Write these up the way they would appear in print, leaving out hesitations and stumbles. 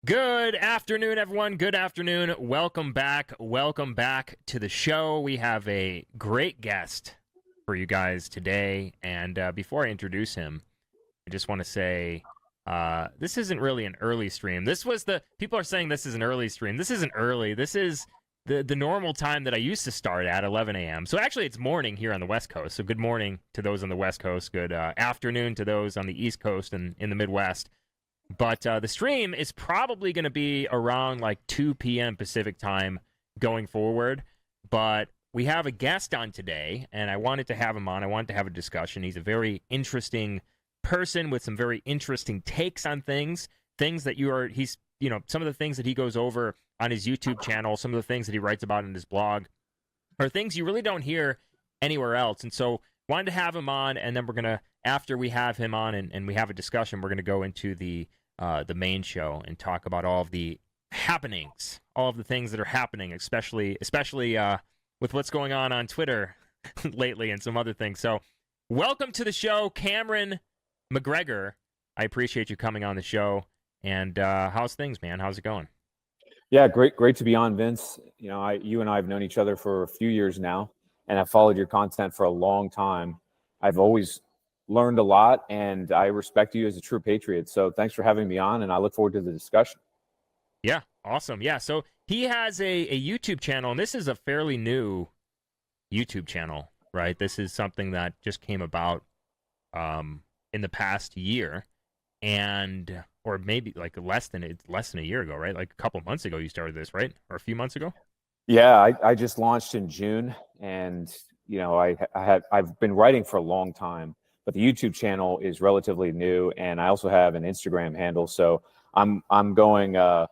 Good afternoon, everyone. Good afternoon. Welcome back. Welcome back to the show. We have a great guest for you guys today. And before I introduce him, I just want to say this isn't really an early stream. People are saying this is an early stream. This isn't early. This is the normal time that I used to start at 11 a.m. So actually, it's morning here on the West Coast. So good morning to those on the West Coast. Good afternoon to those on the East Coast and in the Midwest. But the stream is probably going to be around like 2 p.m. Pacific time going forward. But we have a guest on today, and I wanted to have him on. I wanted to have a discussion. He's a very interesting person with some very interesting takes on things. Some of the things that he goes over on his YouTube channel, some of the things that he writes about in his blog are things you really don't hear anywhere else. And so wanted to have him on, and then we're going to, after we have him on and we have a discussion, we're going to go into the main show and talk about all of the happenings, all of the things that are happening, especially with what's going on Twitter lately and some other things. So welcome to the show, Cameron McGregor. I appreciate you coming on the show. And how's things, man? How's it going? Yeah, great to be on, Vince. You and I have known each other for a few years now, and I've followed your content for a long time. I've always learned a lot, and I respect you as a true patriot. So thanks for having me on, and I look forward to the discussion. Yeah, awesome. Yeah, so he has a YouTube channel, and this is a fairly new YouTube channel, right? This is something that just came about in the past year, and or maybe like less than a year ago, right? Like a couple months ago, you started this, right? Or a few months ago? Yeah, I just launched in June, and I've been writing for a long time, but the YouTube channel is relatively new, and I also have an Instagram handle. So I'm going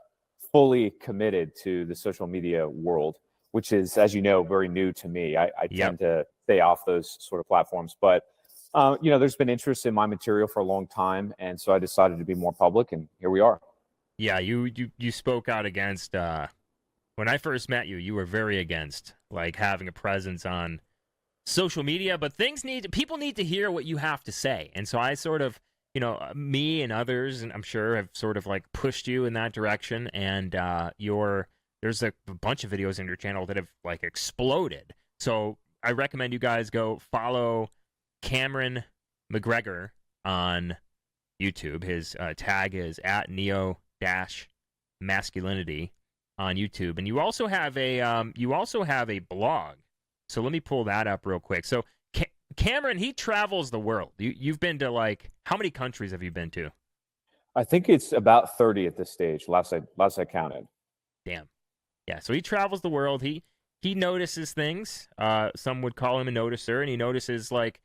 fully committed to the social media world, which is, as you know, very new to me. I Yep. tend to stay off those sort of platforms, but there's been interest in my material for a long time, and so I decided to be more public, and here we are. Yeah, you spoke out against when I first met you, you were very against like having a presence on social media, but people need to hear what you have to say. And so I sort of, me and others, and I'm sure have sort of like pushed you in that direction. And there's a bunch of videos in your channel that have like exploded. So I recommend you guys go follow Cameron McGregor on YouTube. His tag is at neo-masculinity on YouTube, and you also have a blog. So let me pull that up real quick. So Cameron, he travels the world. You've been to like how many countries have you been to? I think it's about 30 at this stage. Last I counted. Damn. Yeah. So he travels the world. He notices things. Some would call him a noticer, and he notices like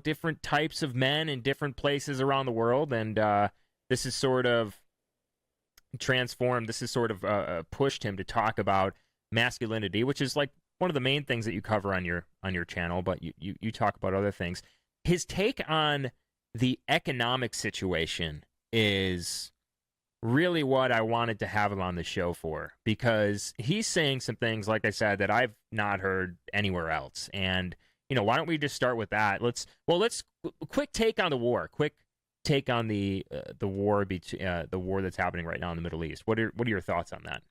different types of men in different places around the world. And this is sort of transformed. This has sort of pushed him to talk about masculinity, which is like one of the main things that you cover on your channel, but you talk about other things. His take on the economic situation is really what I wanted to have him on the show for, because he's saying some things, like I said, that I've not heard anywhere else. And why don't we just start with that? Let's quick take on the war. Quick take on the war that's happening right now in the Middle East. What are your thoughts on that?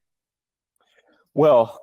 Well,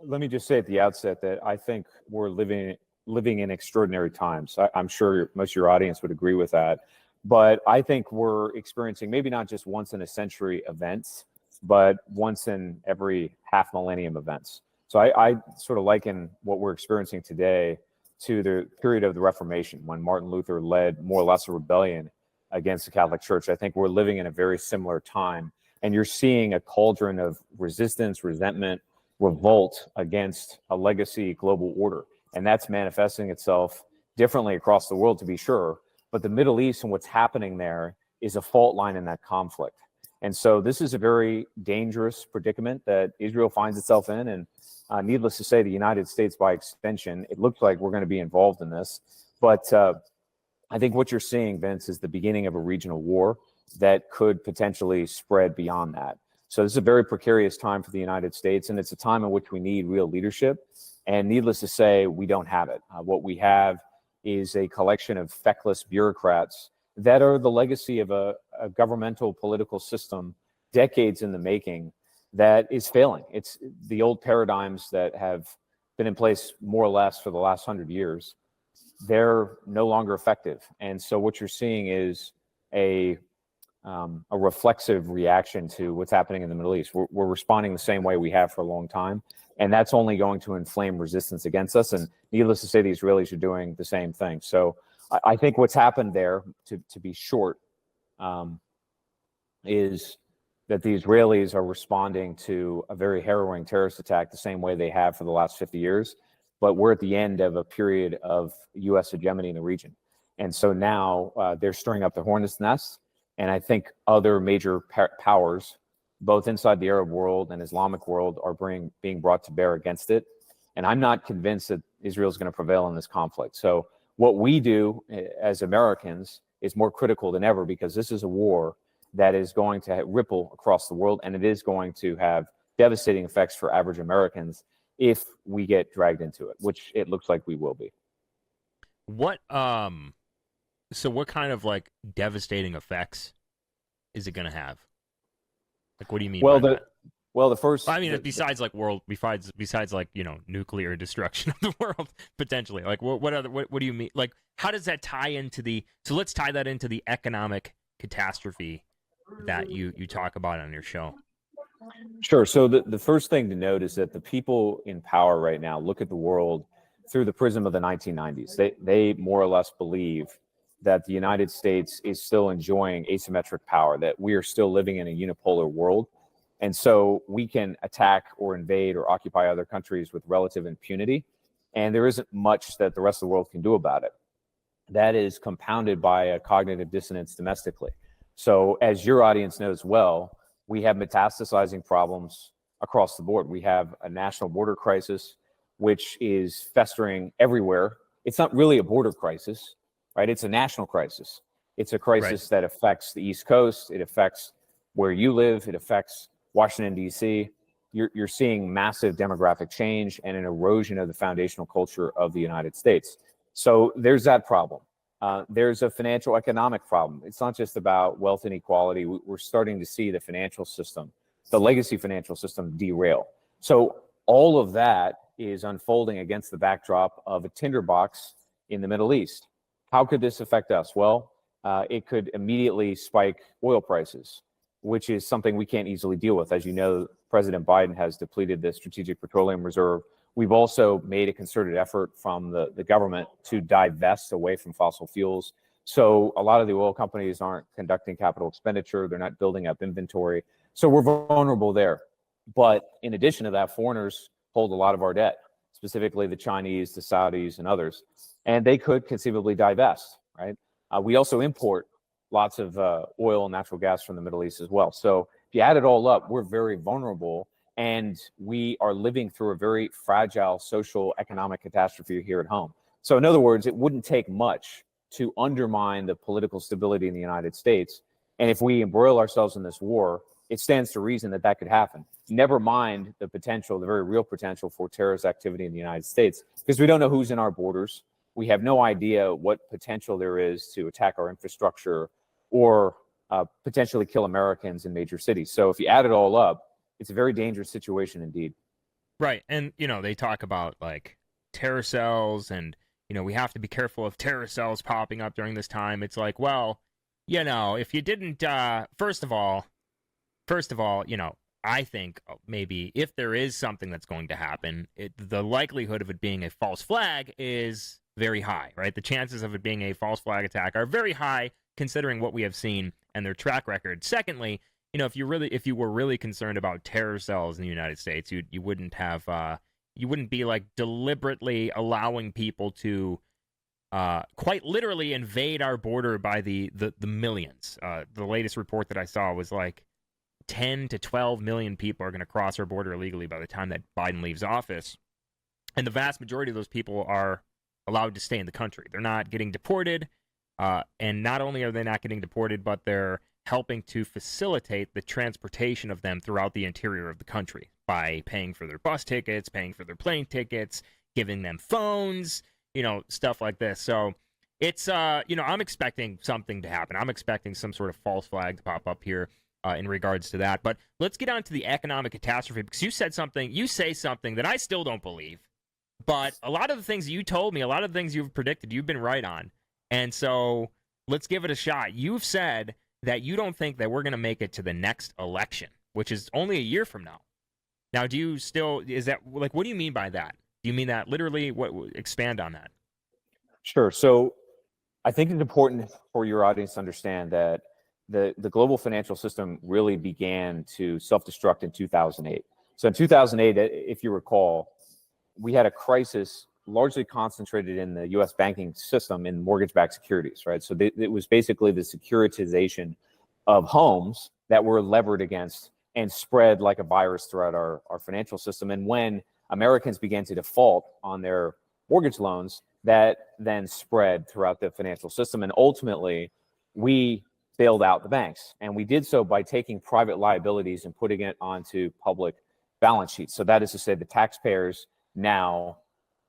let me just say at the outset that I think we're living in extraordinary times. I'm sure most of your audience would agree with that. But I think we're experiencing maybe not just once in a century events, but once in every half millennium events. So I sort of liken what we're experiencing today to the period of the Reformation, when Martin Luther led more or less a rebellion against the Catholic Church. I think we're living in a very similar time. And you're seeing a cauldron of resistance, resentment, revolt against a legacy global order. And that's manifesting itself differently across the world, to be sure. But the Middle East and what's happening there is a fault line in that conflict. And so this is a very dangerous predicament that Israel finds itself in. And needless to say, the United States, by extension, it looks like we're going to be involved in this. But I think what you're seeing, Vince, is the beginning of a regional war that could potentially spread beyond that. So this is a very precarious time for the United States, and it's a time in which we need real leadership. And needless to say, we don't have it. What we have is a collection of feckless bureaucrats that are the legacy of a governmental political system decades in the making that is failing. It's the old paradigms that have been in place more or less for the last 100 years. They're no longer effective. And so what you're seeing is a reflexive reaction to what's happening in the Middle East. We're responding the same way we have for a long time. And that's only going to inflame resistance against us. And needless to say, the Israelis are doing the same thing. So I think what's happened there, to be short, is that the Israelis are responding to a very harrowing terrorist attack the same way they have for the last 50 years. But we're at the end of a period of U.S. hegemony in the region. And so now they're stirring up the hornet's nest. And I think other major powers, both inside the Arab world and Islamic world, are being brought to bear against it. And I'm not convinced that Israel is going to prevail in this conflict. So what we do as Americans is more critical than ever, because this is a war that is going to ripple across the world, and it is going to have devastating effects for average Americans if we get dragged into it, which it looks like we will be. So what kind of like devastating effects is it going to have? Like, what do you mean by that? Well, the first. I mean, besides like nuclear destruction of the world potentially. Like, what do you mean? Like, how does that tie into the? So let's tie that into the economic catastrophe that you talk about on your show. Sure. So the first thing to note is that the people in power right now look at the world through the prism of the 1990s. They more or less believe that the United States is still enjoying asymmetric power, that we are still living in a unipolar world. And so we can attack or invade or occupy other countries with relative impunity. And there isn't much that the rest of the world can do about it. That is compounded by a cognitive dissonance domestically. So as your audience knows well, we have metastasizing problems across the board. We have a national border crisis, which is festering everywhere. It's not really a border crisis, right? It's a national crisis. It's a crisis that affects the East Coast. It affects where you live. It affects Washington, D.C. You're seeing massive demographic change and an erosion of the foundational culture of the United States. So there's that problem. There's a financial economic problem. It's not just about wealth inequality. We're starting to see the financial system, the legacy financial system, derail. So all of that is unfolding against the backdrop of a tinderbox in the Middle East. How could this affect us? Well, it could immediately spike oil prices, which is something we can't easily deal with. As you know, President Biden has depleted the Strategic Petroleum Reserve. We've also made a concerted effort from the government to divest away from fossil fuels. So a lot of the oil companies aren't conducting capital expenditure. They're not building up inventory. So we're vulnerable there. But in addition to that, foreigners hold a lot of our debt, specifically the Chinese, the Saudis, and others. And they could conceivably divest, right? We also import lots of oil and natural gas from the Middle East as well. So if you add it all up, we're very vulnerable. And we are living through a very fragile social economic catastrophe here at home. So in other words, it wouldn't take much to undermine the political stability in the United States. And if we embroil ourselves in this war, it stands to reason that that could happen. Never mind the potential, the very real potential for terrorist activity in the United States, because we don't know who's in our borders. We have no idea what potential there is to attack our infrastructure or potentially kill Americans in major cities. So if you add it all up, it's a very dangerous situation indeed. Right. And, they talk about like terror cells and, we have to be careful of terror cells popping up during this time. It's like, well, if you didn't, first of all, I think maybe if there is something that's going to happen, the likelihood of it being a false flag is very high, right? The chances of it being a false flag attack are very high considering what we have seen and their track record. Secondly, if you were really concerned about terror cells in the United States, you wouldn't be like deliberately allowing people to quite literally invade our border by the millions. The latest report that I saw was like 10 to 12 million people are going to cross our border illegally by the time that Biden leaves office. And the vast majority of those people are allowed to stay in the country. They're not getting deported. And not only are they not getting deported, but they're helping to facilitate the transportation of them throughout the interior of the country by paying for their bus tickets, paying for their plane tickets, giving them phones, stuff like this. So it's, I'm expecting something to happen. I'm expecting some sort of false flag to pop up here. in regards to that. But let's get on to the economic catastrophe, because you say something that I still don't believe. But a lot of the things you told me, a lot of the things you've predicted, you've been right on. And so let's give it a shot. You've said that you don't think that we're going to make it to the next election, which is only a year from now. Now, is that, like, what do you mean by that? Do you mean that literally? Expand on that. Sure. So I think it's important for your audience to understand that the global financial system really began to self-destruct in 2008. So in 2008, if you recall, we had a crisis largely concentrated in the U.S. banking system in mortgage-backed securities, right? So it was basically the securitization of homes that were levered against and spread like a virus throughout our financial system. And when Americans began to default on their mortgage loans, that then spread throughout the financial system. And ultimately, we bailed out the banks. And we did so by taking private liabilities and putting it onto public balance sheets. So that is to say, the taxpayers now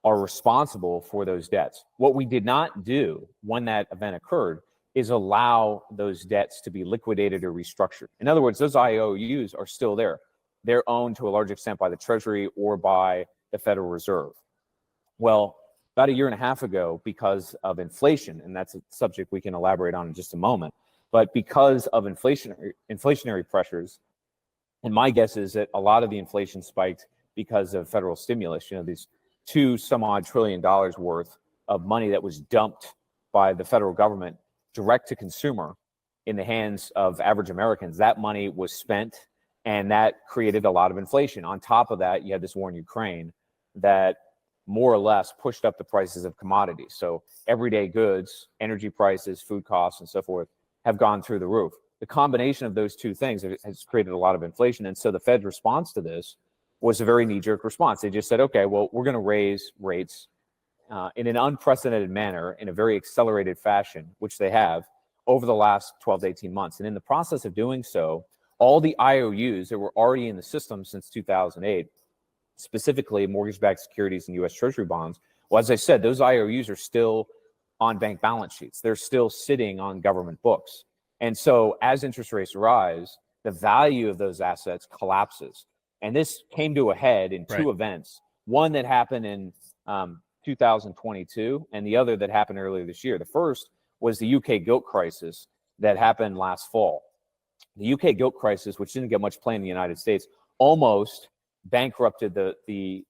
are responsible for those debts. What we did not do when that event occurred is allow those debts to be liquidated or restructured. In other words, those IOUs are still there. They're owned to a large extent by the Treasury or by the Federal Reserve. Well, about a year and a half ago, because of inflation, and that's a subject we can elaborate on in just a moment, but because of inflationary pressures, and my guess is that a lot of the inflation spiked because of federal stimulus, these $2 trillion worth of money that was dumped by the federal government direct to consumer in the hands of average Americans. That money was spent, and that created a lot of inflation. On top of that, you had this war in Ukraine that more or less pushed up the prices of commodities. So everyday goods, energy prices, food costs, and so forth have gone through the roof. The combination of those two things has created a lot of inflation. And so the Fed's response to this was a very knee-jerk response. They just said, okay, well, we're going to raise rates in an unprecedented manner, in a very accelerated fashion, which they have over the last 12 to 18 months. And in the process of doing so, all the IOUs that were already in the system since 2008, specifically mortgage-backed securities and U.S. Treasury bonds, well, as I said, those IOUs are still on bank balance sheets. They're still sitting on government books. And so as interest rates rise, the value of those assets collapses. And this came to a head in two events, one that happened in 2022 and the other that happened earlier this year. The first was the UK gilt crisis that happened last fall. The UK gilt crisis, which didn't get much play in the United States, almost bankrupted the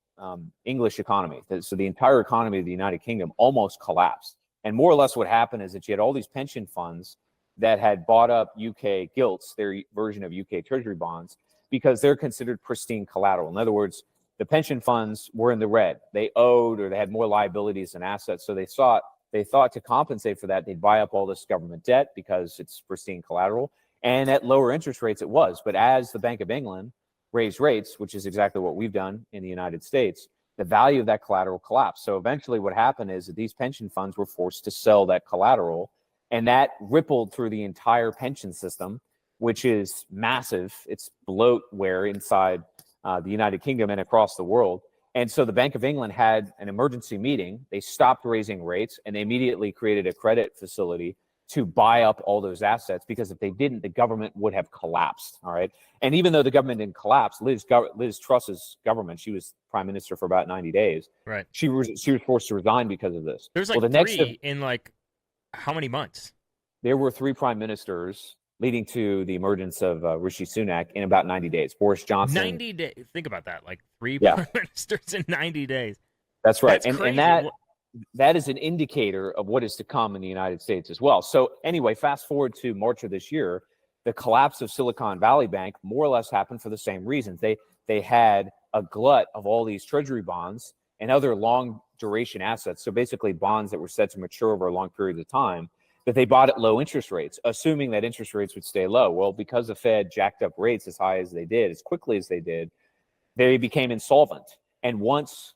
English economy. So the entire economy of the United Kingdom almost collapsed. And more or less what happened is that you had all these pension funds that had bought up UK gilts, their version of UK Treasury bonds, because they're considered pristine collateral. In other words, the pension funds were in the red. They owed, or they had more liabilities than assets. So they thought to compensate for that, they'd buy up all this government debt because it's pristine collateral. And at lower interest rates, it was. But as the Bank of England raised rates, which is exactly what we've done in the United States, the value of that collateral collapsed. So eventually what happened is that these pension funds were forced to sell that collateral, and that rippled through the entire pension system, which is massive. It's bloatware inside the United Kingdom and across the world. And so the Bank of England had an emergency meeting. They stopped raising rates, and they immediately created a credit facility to buy up all those assets, because if they didn't, the government would have collapsed. All right. And even though the government didn't collapse, Liz Truss's government, she was prime minister for about 90 days. Right. She was forced to resign because of this. There's like three in like how many months? There were three prime ministers leading to the emergence of Rishi Sunak in about 90 days. Boris Johnson. 90 days. Think about that. Like three prime ministers in 90 days. That's right. That's crazy. And that is an indicator of what is to come in the United States as well. So anyway, fast forward to March of this year, the collapse of Silicon Valley Bank more or less happened for the same reasons. They had a glut of all these treasury bonds and other long duration assets. So basically bonds that were set to mature over a long period of time that they bought at low interest rates, assuming that interest rates would stay low. Well, because the Fed jacked up rates as high as they did, as quickly as they did, they became insolvent. And once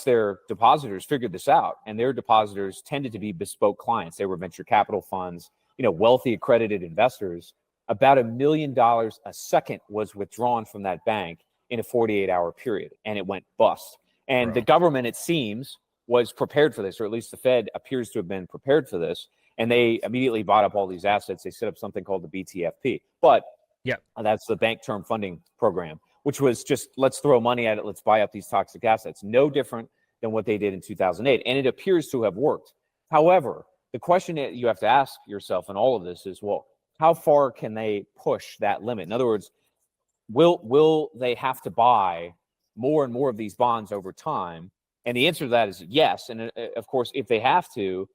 their depositors figured this out, and their depositors tended to be bespoke clients, they were venture capital funds, wealthy accredited investors, about $1 million a second was withdrawn from that bank in a 48-hour period, and it went bust. And the government, it seems, was prepared for this, or at least the Fed appears to have been prepared for this, and they immediately bought up all these assets. They set up something called the BTFP. But Yep. That's the Bank Term Funding Program, which was just let's throw money at it, let's buy up these toxic assets. No different than what they did in 2008, and it appears to have worked. However, the question that you have to ask yourself in all of this is, well, how far can they push that limit? In other words, will they have to buy more and more of these bonds over time? And the answer to that is yes. And of course, if they have to,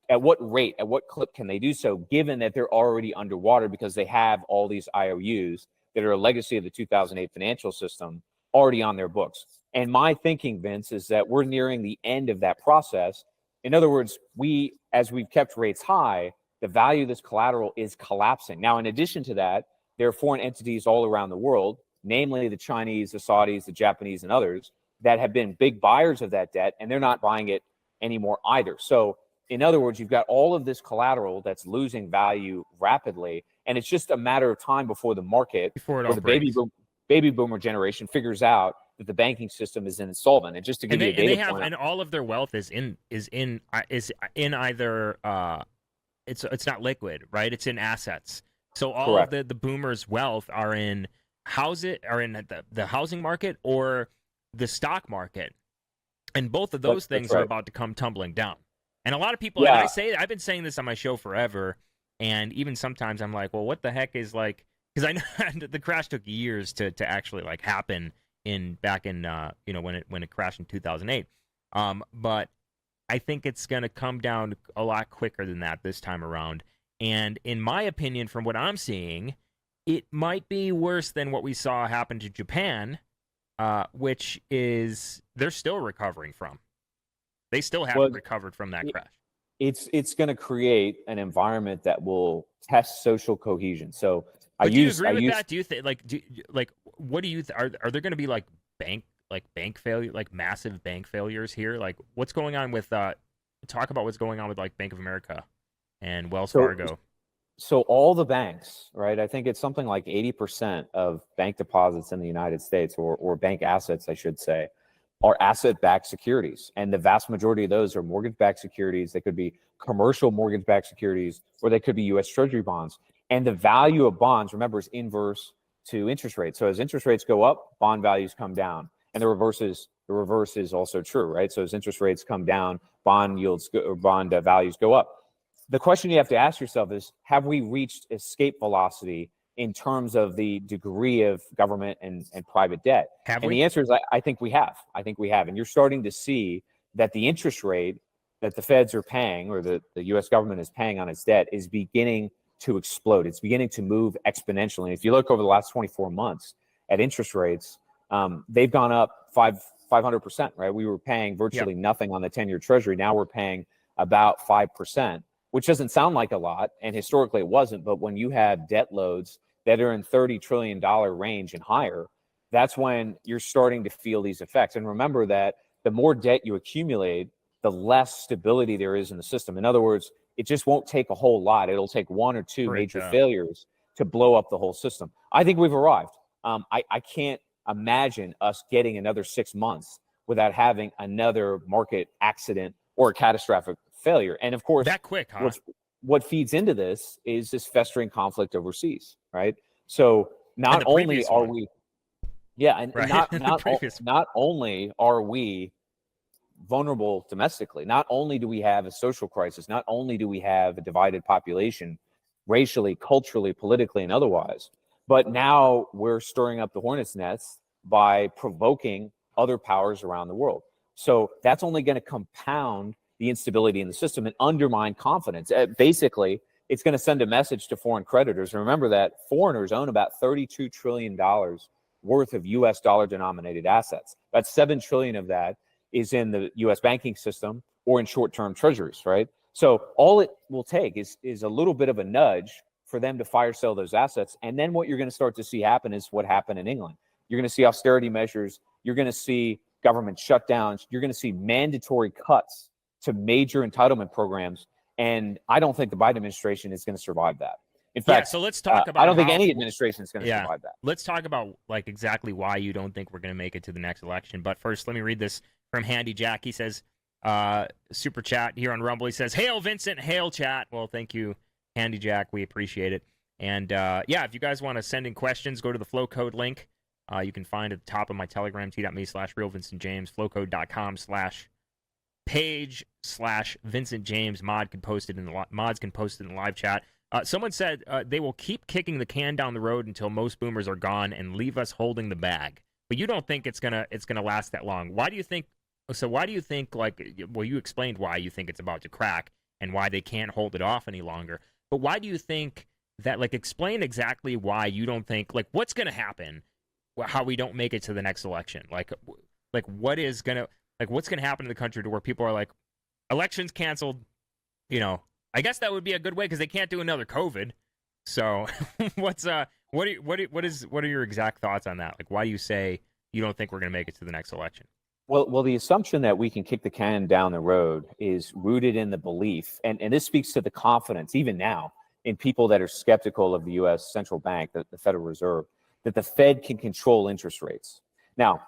at what rate, at what clip can they do so, given that they're already underwater because they have all these IOUs that are a legacy of the 2008 financial system already on their books? And my thinking, Vince, is that we're nearing the end of that process. In other words, as we've kept rates high, the value of this collateral is collapsing. Now, in addition to that, there are foreign entities all around the world, namely the Chinese, the Saudis, the Japanese, and others, that have been big buyers of that debt, and they're not buying it anymore either. So, in other words, you've got all of this collateral that's losing value rapidly, and it's just a matter of time before the market, Before it or all the breaks. baby boomer generation figures out that the banking system is insolvent. And just to give you a data point, And all of their wealth is in either it's not liquid, right? It's in assets. So all correct. of the boomers' wealth are in the housing market or the stock market, and both of those things That's are right. about to come tumbling down. And a lot of people, and Yeah, I've been saying this on my show forever, and even sometimes I'm like, well, what the heck is like? Because I know the crash took years to actually like happen back in when it crashed in 2008. But I think it's going to come down a lot quicker than that this time around. And in my opinion, from what I'm seeing, it might be worse than what we saw happen to Japan, which is they're still recovering from. They still haven't well, recovered from that crash. it's going to create an environment that will test social cohesion. So But do you agree with that? Do you think what do you are there going to be like bank failure, like massive bank failures here? Like what's going on with talk about what's going on with like Bank of America and Wells Fargo. So all the banks, right? I think it's something like 80% of bank deposits in the United States, or bank assets, I should say, are asset-backed securities. And the vast majority of those are mortgage-backed securities. They could be commercial mortgage-backed securities, or they could be U.S. Treasury bonds. And the value of bonds, remember, is inverse to interest rates. So as interest rates go up, bond values come down. And the reverse is also true, right? So as interest rates come down, bond values go up. The question you have to ask yourself is, have we reached escape velocity in terms of the degree of government and private debt? Have and we? the answer is, I think we have. I think we have. And you're starting to see that the interest rate that the feds are paying, or the U.S. government is paying on its debt, is beginning to explode. It's beginning to move exponentially. If you look over the last 24 months at interest rates, they've gone up 500%, right? We were paying virtually nothing on the 10-year Treasury. Now we're paying about 5%, which doesn't sound like a lot, and historically it wasn't. But when you have debt loads that are in $30 trillion range and higher, that's when you're starting to feel these effects. And remember that the more debt you accumulate, the less stability there is in the system. In other words, it just won't take a whole lot. It'll take one or two major failures to blow up the whole system. I think we've arrived. I can't imagine us getting another 6 months without having another market accident or a catastrophic failure. And of course, that quick, huh? What feeds into this is this festering conflict overseas, right? So not only are we, and right. not only are we vulnerable domestically, not only do we have a social crisis, not only do we have a divided population, racially, culturally, politically, and otherwise, but now we're stirring up the hornet's nest by provoking other powers around the world. So that's only going to compound the instability in the system and undermine confidence. Basically, it's going to send a message to foreign creditors. And remember that foreigners own about $32 trillion worth of U.S. dollar-denominated assets. About $7 trillion of that is in the U.S. banking system or in short-term treasuries, right? So all it will take is a little bit of a nudge for them to fire sell those assets. And then what you're going to start to see happen is what happened in England. You're going to see austerity measures. You're going to see government shutdowns. You're going to see mandatory cuts to major entitlement programs. And I don't think the Biden administration is going to survive that. In fact, so let's talk about I don't think any administration is going to survive that. Let's talk about like exactly why you don't think we're going to make it to the next election. But first, let me read this from Handy Jack. He says, super chat here on Rumble. He says, "Hail Vincent, hail chat." Well, thank you, Handy Jack. We appreciate it. And yeah, if you guys want to send in questions, go to the flow code link. You can find at the top of my Telegram, t.me/realvincentjames, flowcode.com/page/Vincent James. Mods can post it in the live chat. Someone said they will keep kicking the can down the road until most boomers are gone and leave us holding the bag. But you don't think it's gonna last that long. Why do you think? So why do you think, like, well, you explained why you think it's about to crack and why they can't hold it off any longer. But why do you think that, like, explain exactly why you don't think, like, what's going to happen, how we don't make it to the next election? Like what's going to happen in the country to where people are like, elections canceled, you know, I guess that would be a good way because they can't do another COVID. So what are your exact thoughts on that? Like, why do you say you don't think we're going to make it to the next election? Well, the assumption that we can kick the can down the road is rooted in the belief, and this speaks to the confidence, even now, in people that are skeptical of the U.S. central bank, the Federal Reserve, that the Fed can control interest rates. Now,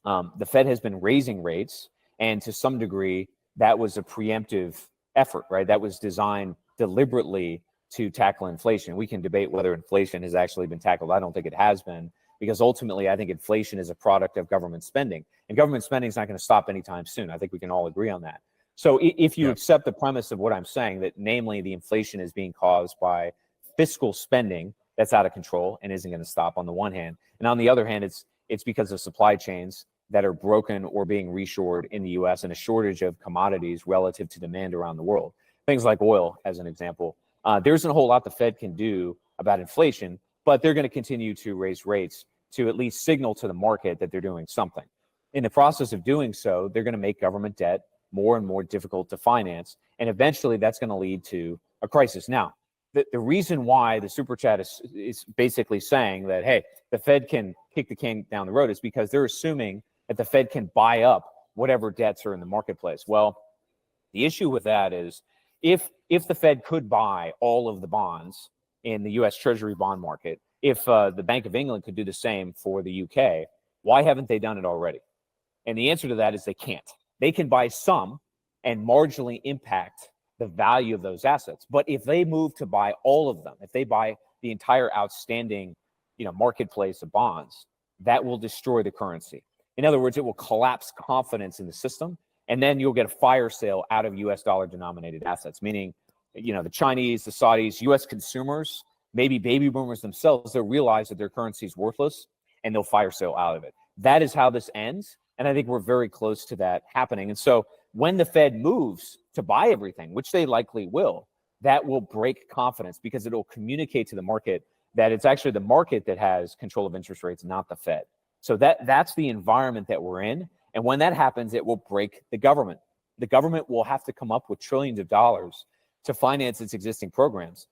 the Fed has been raising rates, and to some degree, that was a preemptive effort, right? That was designed deliberately to tackle inflation. We can debate whether inflation has actually been tackled. I don't think it has been, because ultimately, I think inflation is a product of government spending, and government spending is not going to stop anytime soon. I think we can all agree on that. So if you accept the premise of what I'm saying, that namely the inflation is being caused by fiscal spending that's out of control and isn't going to stop on the one hand, and on the other hand, it's because of supply chains that are broken or being reshored in the U.S. and a shortage of commodities relative to demand around the world. Things like oil, as an example. There isn't a whole lot the Fed can do about inflation, but they're going to continue to raise rates to at least signal to the market that they're doing something. In the process of doing so, they're going to make government debt more and more difficult to finance, and eventually that's going to lead to a crisis. Now, the reason why the super chat is basically saying that, hey, the Fed can kick the can down the road is because they're assuming that the Fed can buy up whatever debts are in the marketplace. Well, the issue with that is if the Fed could buy all of the bonds in the U.S. Treasury bond market, if the Bank of England could do the same for the UK, why haven't they done it already? And the answer to that is they can't. They can buy some and marginally impact the value of those assets. But if they move to buy all of them, if they buy the entire outstanding, marketplace of bonds, that will destroy the currency. In other words, it will collapse confidence in the system, and then you'll get a fire sale out of U.S. dollar denominated assets, meaning, the Chinese, the Saudis, U.S. consumers, maybe baby boomers themselves, they'll realize that their currency is worthless and they'll fire sale out of it. That is how this ends. And I think we're very close to that happening. And so when the Fed moves to buy everything, which they likely will, that will break confidence because it'll communicate to the market that it's actually the market that has control of interest rates, not the Fed. So that's the environment that we're in. And when that happens, it will break the government. The government will have to come up with trillions of dollars to finance its existing programs.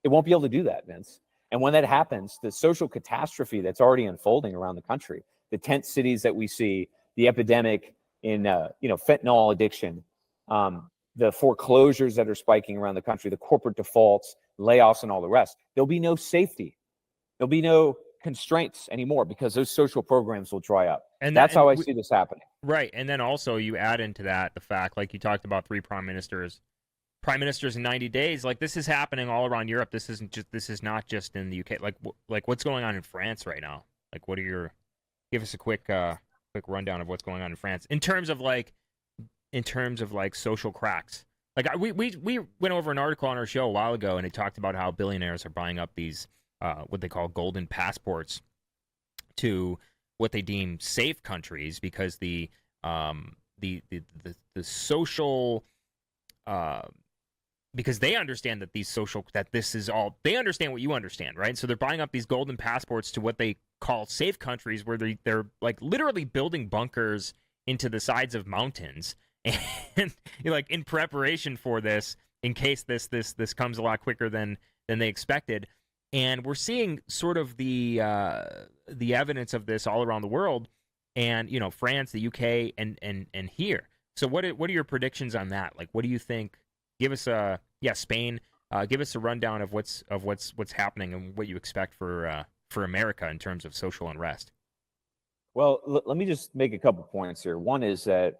It won't be able to do that, Vince. And when that happens, the social catastrophe that's already unfolding around the country, the tent cities that we see, the epidemic in fentanyl addiction, the foreclosures that are spiking around the country, the corporate defaults, layoffs, and all the rest, there'll be no safety. There'll be no constraints anymore because those social programs will dry up. And that's how I see this happening. Right. And then also you add into that the fact, like you talked about, 3 prime ministers in 90 days. Like, this is happening all around Europe. This is not just in the UK. Like what's going on in France right now? Like, give us a quick rundown of what's going on in France in terms of social cracks. Like, we went over an article on our show a while ago, and it talked about how billionaires are buying up these what they call golden passports to what they deem safe countries because the social because they understand that they understand what you understand, right? So they're buying up these golden passports to what they call safe countries, where they're like literally building bunkers into the sides of mountains, and like in preparation for this, in case this comes a lot quicker than they expected. And we're seeing sort of the evidence of this all around the world, and France, the UK, and here. So what are your predictions on that? Like, what do you think? Give us Spain. Give us a rundown of what's happening and what you expect for America in terms of social unrest. Well, let me just make a couple points here. One is that,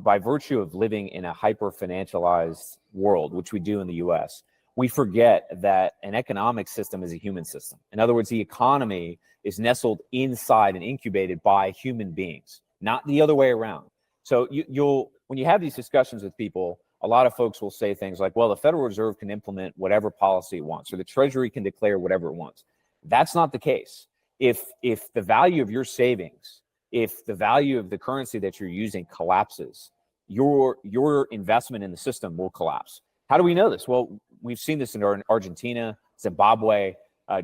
by virtue of living in a hyper financialized world, which we do in the U.S., we forget that an economic system is a human system. In other words, the economy is nestled inside and incubated by human beings, not the other way around. So you'll when you have these discussions with people, a lot of folks will say things like, well, the Federal Reserve can implement whatever policy it wants, or the Treasury can declare whatever it wants. That's not the case. If the value of your savings, if the value of the currency that you're using collapses, your investment in the system will collapse. How do we know this? Well, we've seen this in Argentina, Zimbabwe,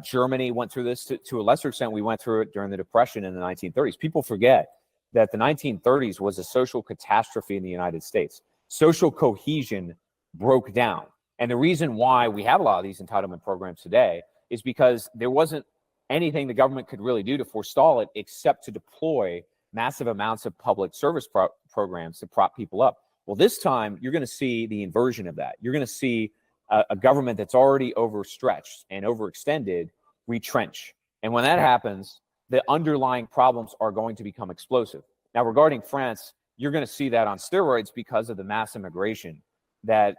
Germany went through this to a lesser extent. We went through it during the Depression in the 1930s. People forget that the 1930s was a social catastrophe in the United States. Social cohesion broke down. And the reason why we have a lot of these entitlement programs today is because there wasn't anything the government could really do to forestall it except to deploy massive amounts of public service programs to prop people up. Well, this time you're going to see the inversion of that. You're going to see a government that's already overstretched and overextended retrench. And when that happens, the underlying problems are going to become explosive. Now, regarding France, you're going to see that on steroids because of the mass immigration that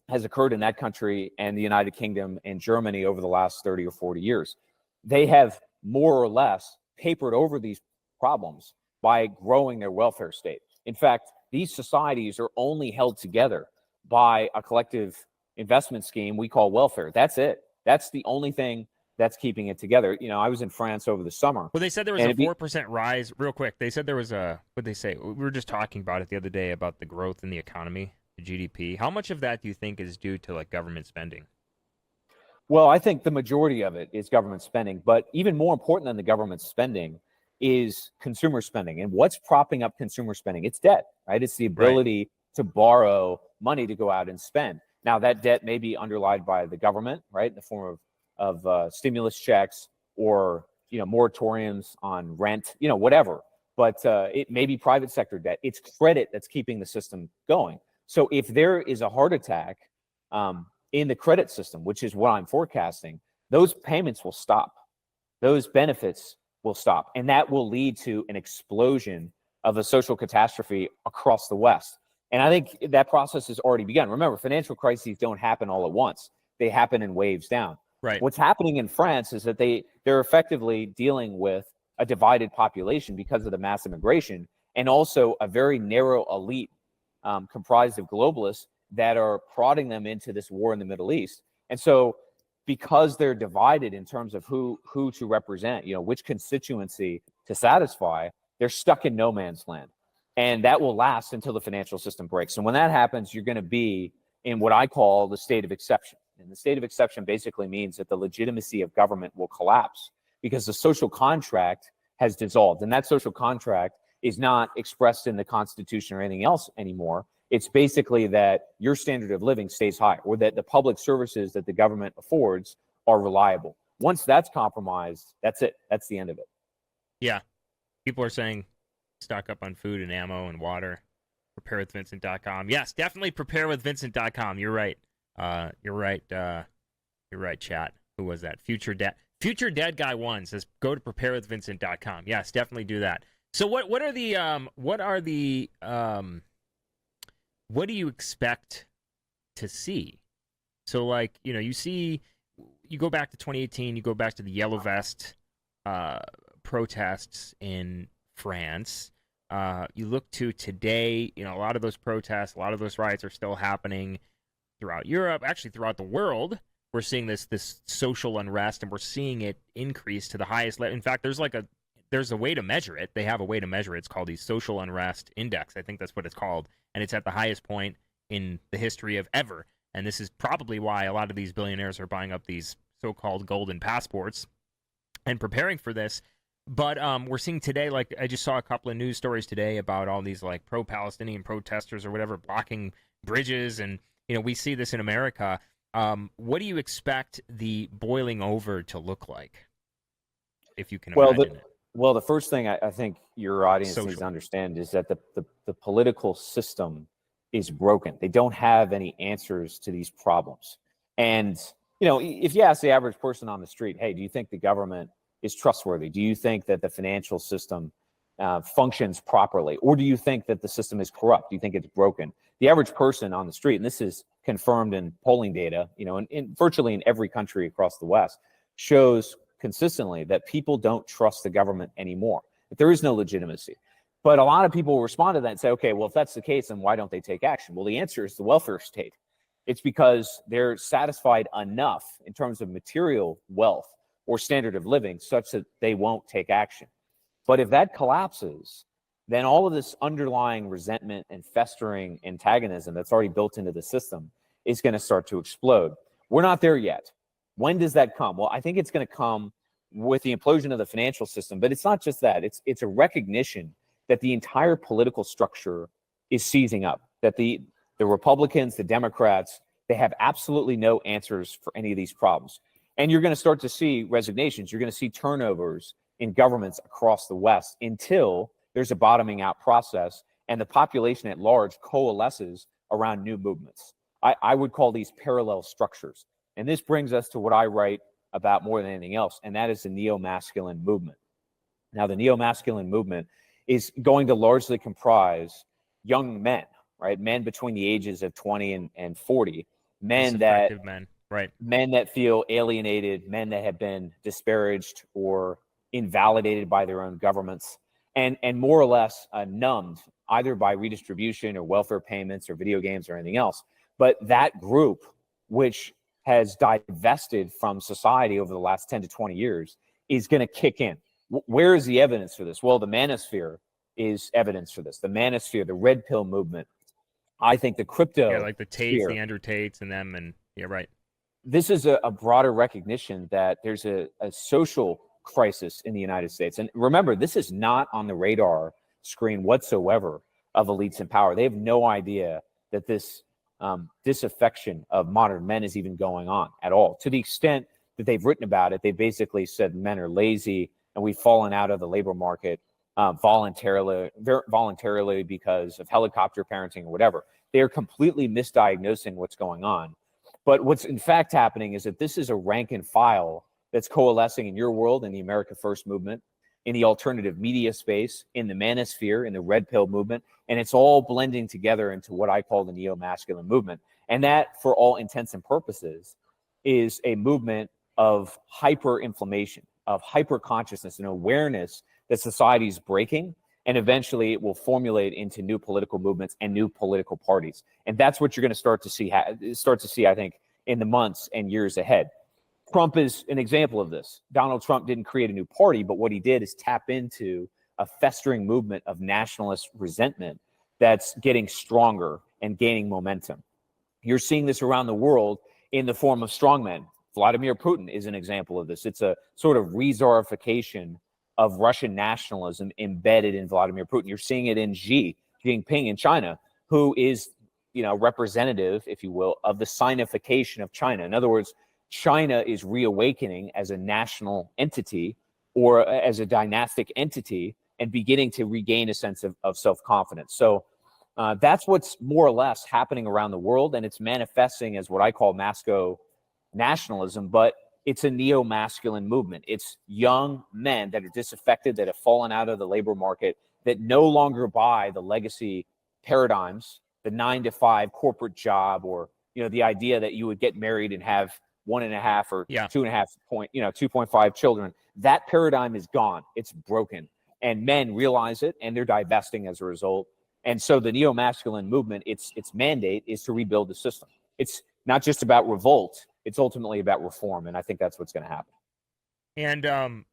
has occurred in that country and the United Kingdom and Germany over the last 30 or 40 years. They have more or less papered over these problems by growing their welfare state. In fact, these societies are only held together by a collective investment scheme we call welfare. That's it. That's the only thing that's keeping it together. You know, I was in France over the summer. Well, they said there was a 4% rise. Real quick, they said there was what'd they say? We were just talking about it the other day about the growth in the economy, the GDP. How much of that do you think is due to like government spending? Well, I think the majority of it is government spending, but even more important than the government spending is consumer spending. And what's propping up consumer spending? It's debt, right? It's the ability to borrow money to go out and spend. Now, that debt may be underlined by the government, right, in the form of stimulus checks or, moratoriums on rent, whatever. But it may be private sector debt. It's credit that's keeping the system going. So if there is a heart attack in the credit system, which is what I'm forecasting, those payments will stop. Those benefits will stop. And that will lead to an explosion of a social catastrophe across the West. And I think that process has already begun. Remember, financial crises don't happen all at once. They happen in waves down. Right. What's happening in France is that they're effectively dealing with a divided population because of the mass immigration and also a very narrow elite comprised of globalists that are prodding them into this war in the Middle East. And so because they're divided in terms of who to represent, which constituency to satisfy, they're stuck in no man's land. And that will last until the financial system breaks. And when that happens, you're going to be in what I call the state of exception. And the state of exception basically means that the legitimacy of government will collapse because the social contract has dissolved. And that social contract is not expressed in the Constitution or anything else anymore. It's basically that your standard of living stays high, or that the public services that the government affords are reliable. Once that's compromised, that's it. That's the end of it. Yeah. People are saying stock up on food and ammo and water. Preparewithvincent.com. Yes, definitely preparewithvincent.com. You're right. You're right. You're right, chat. Who was that? Future Dead Guy 1 says go to preparewithvincent.com. Yes, definitely do that. So what do you expect to see? So you go back to 2018, you go back to the Yellow Vest protests in France. You look to today, a lot of those protests, a lot of those riots are still happening throughout Europe, actually throughout the world. We're seeing this social unrest, and we're seeing it increase to the highest level. In fact, there's a way to measure it. They have a way to measure it. It's called the Social Unrest Index. I think that's what it's called. And it's at the highest point in the history of ever. And this is probably why a lot of these billionaires are buying up these so-called golden passports and preparing for this. But we're seeing today, like I just saw a couple of news stories today about all these like pro-Palestinian protesters or whatever blocking bridges. And, we see this in America. What do you expect the boiling over to look like, if you can imagine it? Well, the first thing I think your audience needs to understand is that the political system is broken. They don't have any answers to these problems. And, if you ask the average person on the street, hey, do you think the government is trustworthy? Do you think that the financial system functions properly? Or do you think that the system is corrupt? Do you think it's broken? The average person on the street, and this is confirmed in polling data, in virtually in every country across the West, shows consistently that people don't trust the government anymore, that there is no legitimacy. But a lot of people will respond to that and say, okay, well, if that's the case, then why don't they take action? Well, the answer is the welfare state. It's because they're satisfied enough in terms of material wealth or standard of living such that they won't take action. But if that collapses, then all of this underlying resentment and festering antagonism that's already built into the system is going to start to explode. We're not there yet. When does that come? Well, I think it's going to come with the implosion of the financial system, but it's not just that. It's a recognition that the entire political structure is seizing up, that the Republicans, the Democrats, they have absolutely no answers for any of these problems. And you're going to start to see resignations. You're going to see turnovers in governments across the West until there's a bottoming out process and the population at large coalesces around new movements. I would call these parallel structures. And this brings us to what I write about more than anything else, and that is the neo-masculine movement. Now, the neo-masculine movement is going to largely comprise young men, right? Men between the ages of 20 and 40, men that feel alienated, men that have been disparaged or invalidated by their own governments, and more or less numbed either by redistribution or welfare payments or video games or anything else. But that group, which has divested from society over the last 10 to 20 years, is going to kick in. Where is the evidence for this? Well, the manosphere is evidence for this. The manosphere, the red pill movement. I think the crypto. Yeah, like the Tates, the Andrew Tates, and them, and yeah, right. This is a broader recognition that there's a social crisis in the United States. And remember, this is not on the radar screen whatsoever of elites in power. They have no idea that this disaffection of modern men is even going on at all. To the extent that they've written about it, they basically said men are lazy and we've fallen out of the labor market voluntarily because of helicopter parenting or whatever. They are completely misdiagnosing what's going on. But what's in fact happening is that this is a rank and file that's coalescing in your world, in the America First movement, in the alternative media space, in the manosphere, in the red pill movement, and it's all blending together into what I call the neo-masculine movement. And that, for all intents and purposes, is a movement of hyper-inflammation, of hyper-consciousness and awareness that society is breaking, and eventually it will formulate into new political movements and new political parties. And that's what you're going to start to see, I think, in the months and years ahead. Trump is an example of this. Donald Trump didn't create a new party, but what he did is tap into a festering movement of nationalist resentment that's getting stronger and gaining momentum. You're seeing this around the world in the form of strongmen. Vladimir Putin is an example of this. It's a sort of re-Tsarification of Russian nationalism embedded in Vladimir Putin. You're seeing it in Xi Jinping in China, who is, representative, if you will, of the Sinification of China. In other words, China is reawakening as a national entity or as a dynastic entity and beginning to regain a sense of self-confidence. So that's what's more or less happening around the world, and it's manifesting as what I call masco nationalism, but it's a neo-masculine movement. It's young men that are disaffected, that have fallen out of the labor market, that no longer buy the legacy paradigms, the 9-to-5 corporate job, or the idea that you would get married and have 1.5 or 2.5 children. That paradigm is gone. It's broken. And men realize it, and they're divesting as a result. And so the neo-masculine movement, its mandate is to rebuild the system. It's not just about revolt. It's ultimately about reform. And I think that's what's going to happen. And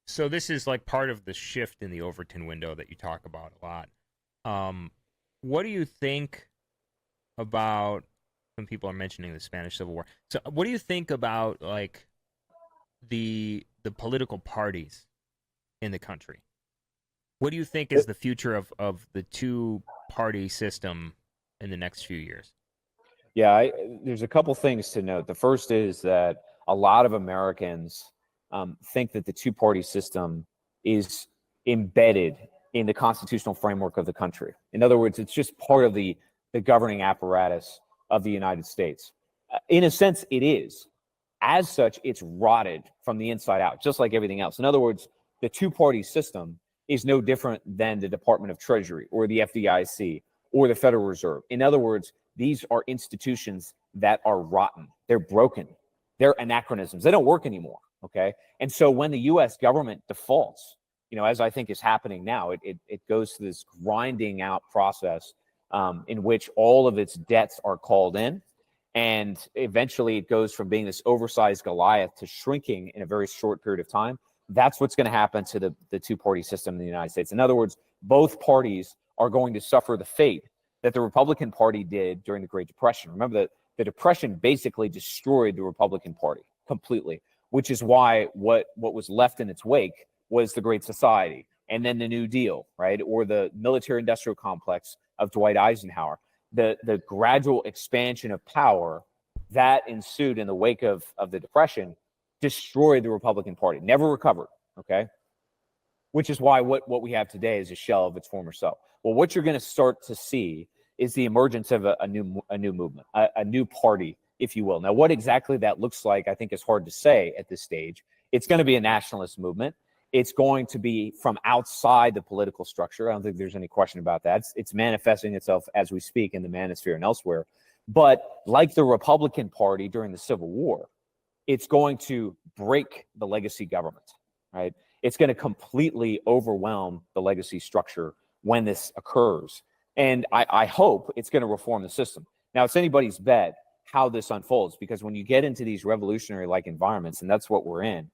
so this is like part of the shift in the Overton window that you talk about a lot. What do you think about, some people are mentioning the Spanish Civil War. So what do you think about like the political parties in the country? What do you think is the future of the two-party system in the next few years? Yeah, there's a couple things to note. The first is that a lot of Americans think that the two-party system is embedded in the constitutional framework of the country. In other words, it's just part of the governing apparatus of the United States. In a sense, it is. As such, it's rotted from the inside out, just like everything else. In other words, the two-party system is no different than the Department of Treasury or the FDIC or the Federal Reserve. In other words, these are institutions that are rotten. They're broken. They're anachronisms. They don't work anymore. Okay. And so when the US government defaults, as I think is happening now, it goes through this grinding out process in which all of its debts are called in. And eventually it goes from being this oversized Goliath to shrinking in a very short period of time. That's what's going to happen to the two-party system in the United States. In other words, both parties are going to suffer the fate that the Republican Party did during the Great Depression. Remember that the Depression basically destroyed the Republican Party completely, which is why what was left in its wake was the Great Society and then the New Deal, right? Or the military-industrial complex of Dwight Eisenhower. The gradual expansion of power that ensued in the wake of the Depression destroyed the Republican Party, never recovered, okay? Which is why what we have today is a shell of its former self. Well, what you're going to start to see is the emergence of a new movement, a new party, if you will. Now, what exactly that looks like, I think is hard to say at this stage. It's going to be a nationalist movement. It's going to be from outside the political structure. I don't think there's any question about that. It's manifesting itself as we speak in the manosphere and elsewhere. But like the Republican Party during the Civil War, it's going to break the legacy government, right? It's going to completely overwhelm the legacy structure when this occurs. And I hope it's going to reform the system. Now, it's anybody's bet how this unfolds, because when you get into these revolutionary-like environments, and that's what we're in,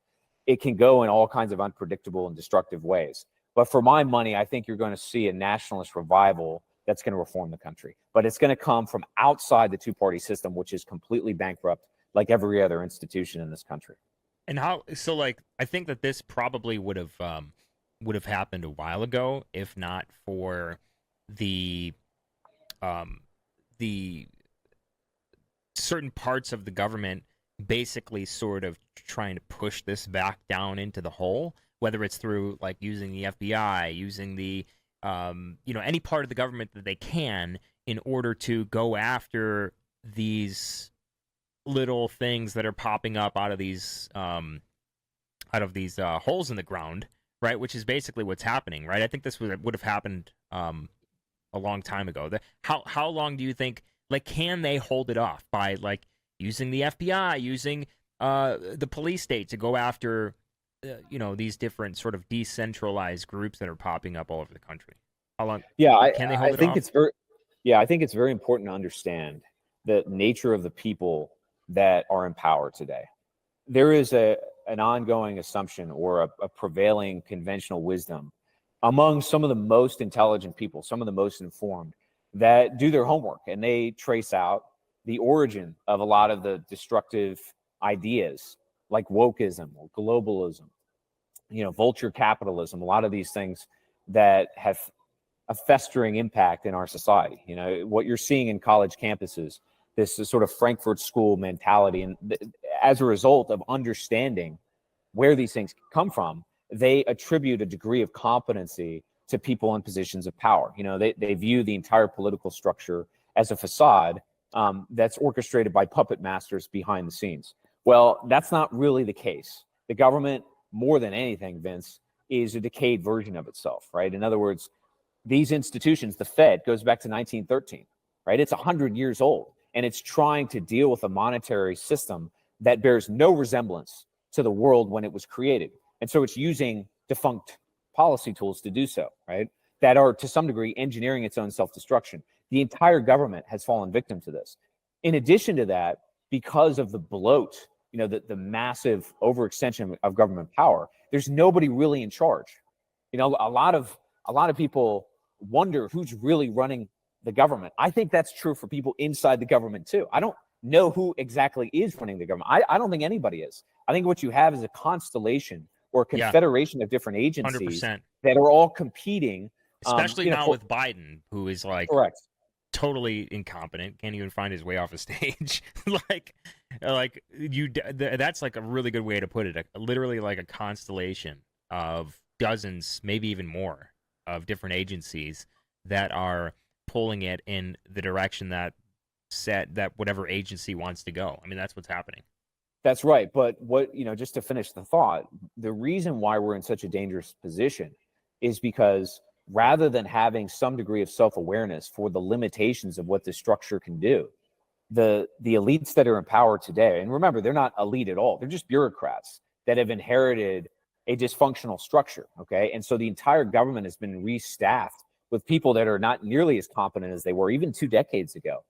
it can go in all kinds of unpredictable and destructive ways. But for my money, I think you're going to see a nationalist revival that's going to reform the country. But it's going to come from outside the two-party system, which is completely bankrupt, like every other institution in this country. And how? So, like, I think that this probably would have happened a while ago, if not for the the certain parts of the government basically sort of trying to push this back down into the hole, whether it's through like using the FBI, using the any part of the government that they can in order to go after these little things that are popping up out of these holes in the ground, right? Which is basically what's happening, right? I think this would have happened a long time ago. How long do you think? Like, can they hold it off by like using the FBI, using the police state to go after these different sort of decentralized groups that are popping up all over the country? How long? Yeah, can they hold it off? I think it's very important to understand the nature of the people that are in power today. There is an ongoing assumption or a prevailing conventional wisdom among some of the most intelligent people, some of the most informed, that do their homework and they trace out the origin of a lot of the destructive ideas like wokeism or globalism, vulture capitalism, a lot of these things that have a festering impact in our society. What you're seeing in college campuses, this is sort of Frankfurt School mentality. And as a result of understanding where these things come from, they attribute a degree of competency to people in positions of power. They view the entire political structure as a facade that's orchestrated by puppet masters behind the scenes. Well, that's not really the case. The government, more than anything, Vince, is a decayed version of itself, right? In other words, these institutions, the Fed, goes back to 1913, right? It's 100 years old, and it's trying to deal with a monetary system that bears no resemblance to the world when it was created. And so it's using defunct policy tools to do so, right? That are to some degree engineering its own self-destruction. The entire government has fallen victim to this. In addition to that, because of the bloat, the massive overextension of government power, there's nobody really in charge. A lot of people wonder who's really running the government. I think that's true for people inside the government too. I don't know who exactly is running the government. I don't think anybody is. I think what you have is a constellation or a confederation of different agencies 100%. that are all competing. Especially now with Biden, who is like correct, totally incompetent, can't even find his way off a stage. That's like a really good way to put it. Literally like a constellation of dozens, maybe even more, of different agencies that are pulling it in the direction that whatever agency wants to go. I mean, that's what's happening. That's right. But just to finish the thought, the reason why we're in such a dangerous position is because rather than having some degree of self-awareness for the limitations of what this structure can do, the elites that are in power today, and remember, they're not elite at all, they're just bureaucrats that have inherited a dysfunctional structure, okay? And so the entire government has been restaffed with people that are not nearly as competent as they were even 2 decades ago.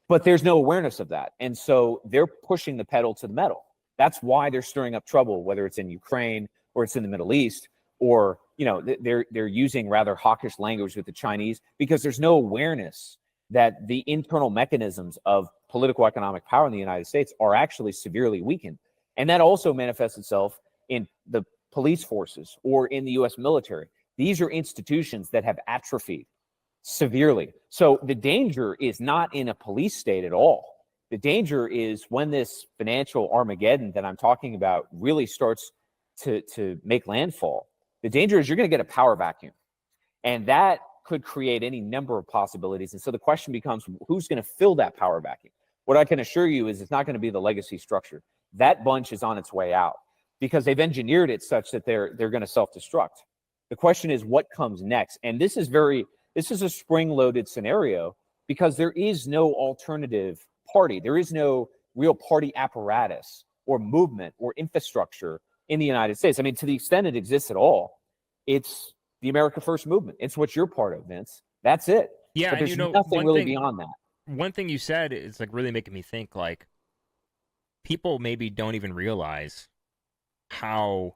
But there's no awareness of that. And so they're pushing the pedal to the metal. That's why they're stirring up trouble, whether it's in Ukraine or it's in the Middle East, or, you know, they're using rather hawkish language with the Chinese, because there's no awareness that the internal mechanisms of political economic power in the United States are actually severely weakened. And that also manifests itself in the police forces or in the US military. These are institutions that have atrophied severely. So the danger is not in a police state at all. The danger is when this financial Armageddon that I'm talking about really starts to make landfall. The danger is you're going to get a power vacuum. And that could create any number of possibilities. And so the question becomes, who's going to fill that power vacuum? What I can assure you is it's not going to be the legacy structure. That bunch is on its way out because they've engineered it such that they're going to self-destruct. The question is what comes next? And this is a spring-loaded scenario because there is no alternative party. There is no real party apparatus or movement or infrastructure in the United States. I mean, to the extent it exists at all, it's the America First movement. It's what you're part of, Vince. That's it. Yeah, but there's nothing really beyond that. One thing you said is like really making me think, like, people maybe don't even realize how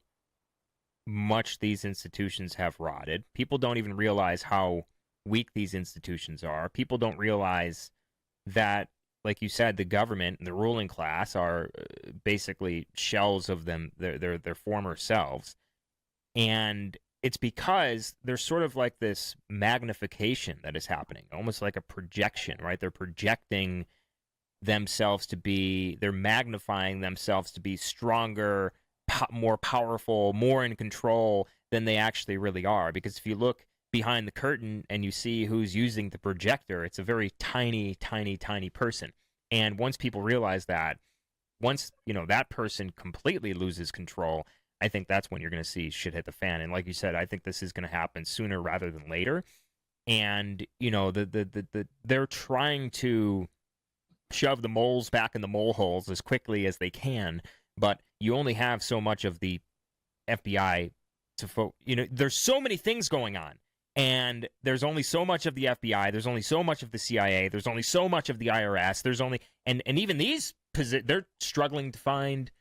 much these institutions have rotted. People don't even realize how weak these institutions are. People don't realize that, like you said, the government and the ruling class are basically shells of them, their former selves. And it's because there's sort of like this magnification that is happening, almost like a projection, right? They're projecting themselves to be, they're magnifying themselves to be stronger, more powerful, more in control than they actually really are. Because if you look behind the curtain and you see who's using the projector, it's a very tiny, tiny, tiny person. And once people realize that, once, you know, that person completely loses control, I think that's when you're going to see shit hit the fan. And like you said, I think this is going to happen sooner rather than later. And, you know, they're trying to shove the moles back in the mole holes as quickly as they can, but you only have so much of the FBI to there's so many things going on. And there's only so much of the FBI, there's only so much of the CIA, there's only so much of the IRS, there's only and even these they're struggling to find,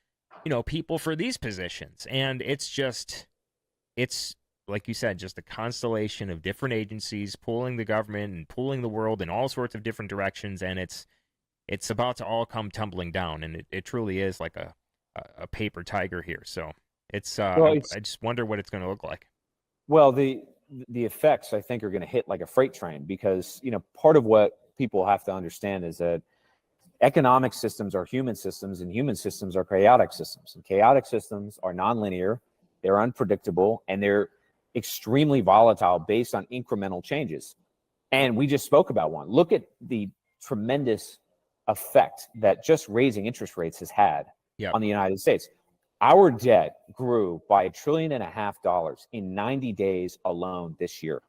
you know, people for these positions. And it's like you said, just a constellation of different agencies pulling the government and pulling the world in all sorts of different directions, and it's about to all come tumbling down, and it truly is like a paper tiger here. So it's I just wonder what it's going to look like. Well, the effects, I think, are going to hit like a freight train because, you know, part of what people have to understand is that economic systems are human systems and human systems are chaotic systems. And chaotic systems are nonlinear, they're unpredictable, and they're extremely volatile based on incremental changes. And we just spoke about one. Look at the tremendous effect that just raising interest rates has had on the United States. Our debt grew by $1.5 trillion in 90 days alone this year.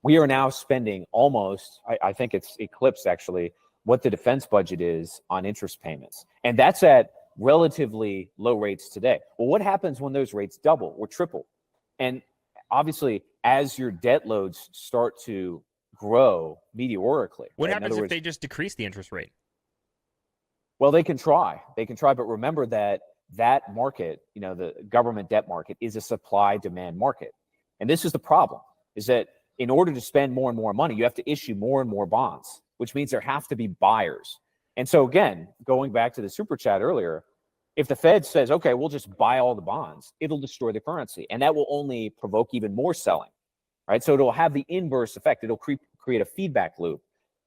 We are now spending almost, I think it's eclipsed actually, what the defense budget is on interest payments. And that's at relatively low rates today. Well, what happens when those rates double or triple? And obviously, as your debt loads start to grow meteorically. What happens if they just decrease the interest rate? Well, they can try, but remember that market, you know, the government debt market is a supply-demand market. And this is the problem, is that in order to spend more and more money, you have to issue more and more bonds, which means there have to be buyers. And so again, going back to the super chat earlier, if the Fed says, okay, we'll just buy all the bonds, it'll destroy the currency. And that will only provoke even more selling, right? So it'll have the inverse effect. It'll create a feedback loop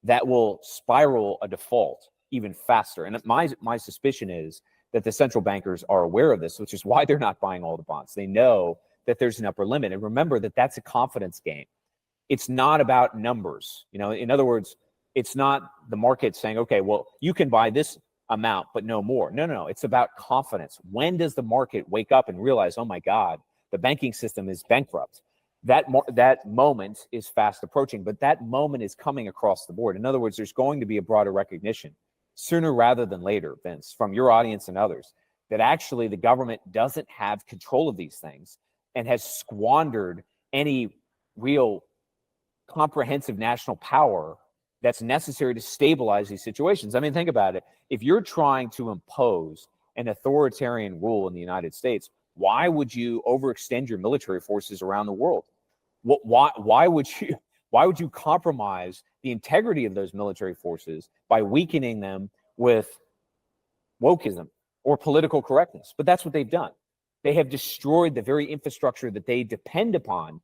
that will spiral a default even faster. And my suspicion is that the central bankers are aware of this, which is why they're not buying all the bonds. They know that there's an upper limit. And remember that that's a confidence game. It's not about numbers. You know, in other words, it's not the market saying, okay, well, you can buy this amount, but no more. No. It's about confidence. When does the market wake up and realize, oh my God, the banking system is bankrupt? that moment is fast approaching, but that moment is coming across the board. In other words, there's going to be a broader recognition sooner rather than later, Vince, from your audience and others, that actually the government doesn't have control of these things and has squandered any real comprehensive national power that's necessary to stabilize these situations. I mean, think about it. If you're trying to impose an authoritarian rule in the United States, why would you overextend your military forces around the world? Why would you compromise the integrity of those military forces by weakening them with wokeism or political correctness? But that's what they've done. They have destroyed the very infrastructure that they depend upon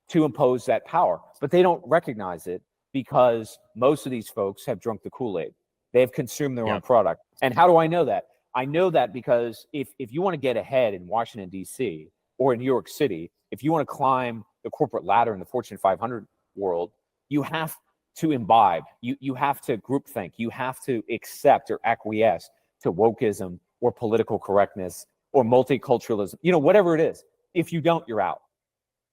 to impose that power, but they don't recognize it because most of these folks have drunk the Kool-Aid. They have consumed their own product. And how do I know that? I know that because if you want to get ahead in Washington, D.C. or in New York City, if you want to climb the corporate ladder in the Fortune 500 world, you have to imbibe, you have to groupthink, you have to accept or acquiesce to wokeism or political correctness or multiculturalism, whatever it is. If you don't, you're out.